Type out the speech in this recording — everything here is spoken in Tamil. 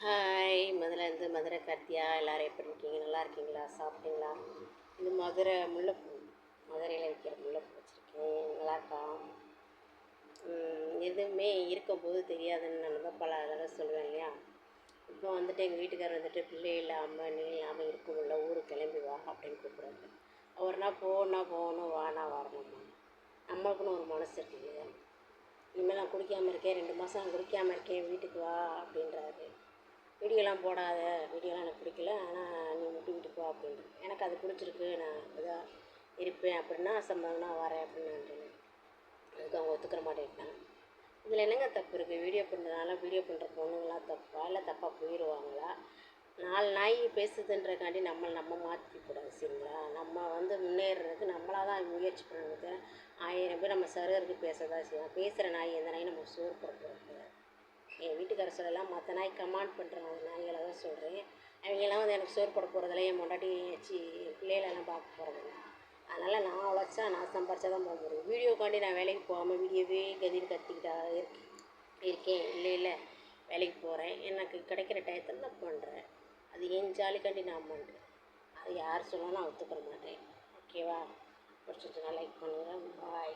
ஹாய் முதல்ல மதுரை கார்த்தியா. எல்லோரும் எப்படி இருக்கீங்க? நல்லா இருக்கீங்களா? சாப்பிட்டீங்களா? இது மதுரை முல்லைப்பூ. மதுரையில் விற்கிற முல்லைப்பூ வச்சுருக்கேன். நல்லாயிருக்கா? எதுவுமே இருக்கும்போது தெரியாதுன்னு நான் தான் பல தடவை சொல்லுவேன் இல்லையா? இப்போ வந்துட்டு எங்கள் வீட்டுக்காரர் வந்துட்டு பிள்ளை இல்லாமல் நீ இல்லாமல் இருக்க முடியல, ஊருக்கு கிளம்பி வா அப்படின்னு கூப்பிட்றாரு. அவர்னா போகணும், வானா வரணுமா? நம்மளுக்குன்னு ஒரு மனசு இருக்கு இல்லையா? இனிமேல் நான் குடிக்காமல் இருக்கேன், 2 மாதம் நான் குடிக்காமல் இருக்கேன், வீட்டுக்கு வா அப்படின்றாரு. வீடியோலாம் போடாத, வீடியோலாம் எனக்கு பிடிக்கல, ஆனால் நீ மட்டும் வீட்டுக்கு வா அப்படின்றது. எனக்கு அது பிடிச்சிருக்கு, நான் இதாக இருப்பேன் அப்படின்னா சம்பளம்னா வரேன் அப்படின்னு நான் சொன்னேன். அதுக்கு அவங்க ஒத்துக்கிற மாட்டேன்ட்டாங்க. இதில் என்னங்க தப்பு இருக்குது? வீடியோ பண்ணுறதுனால வீடியோ பண்ணுற பொண்ணுங்களாம் தப்பா இல்லை தப்பாக போயிடுவாங்களா? 4 நாய் பேசுதுன்றக்காண்டி நம்ம மாற்றிக்கூடாது சரிங்களா? நம்ம முன்னேறுறதுக்கு நம்மளாக தான் முயற்சி பண்ணணுங்க. 1000 பேர் நம்ம சருகருக்கு பேச தான் செய்வோம். பேசுகிற நாய் எந்த நாயும் நம்ம சோறு போட போகிறது. என் வீட்டுக்கார சொல்லலாம், மற்ற நாய் கமாண்ட் பண்ணுற நாய்களை தான் சொல்கிறேன். அவங்கெல்லாம் எனக்கு சோறு போட போகிறதில்ல, என் பொண்டாட்டி என் பிள்ளைகளெல்லாம் பார்க்க போகிறதில்ல. அதனால் நான் உழைச்சா நான் சம்பாரிச்சா தான் போக முடியும். வீடியோக்காண்டி நான் வேலைக்கு போகாமல் வீடியோவே கதின்னு கத்திக்கிட்டா இருக்கேன். இல்லை வேலைக்கு போகிறேன், எனக்கு கிடைக்கிற டயத்தில் நான் பண்ணுறேன். அது என் ஜாலிக்காண்டி நான் பண்ணுறேன். அது யார் சொன்னாலும் நான் ஒத்துக்கிற மாட்டேன். ஓகேவா? பிடிச்சிச்சுன்னா லைக் பண்ணுங்கள். பாய்.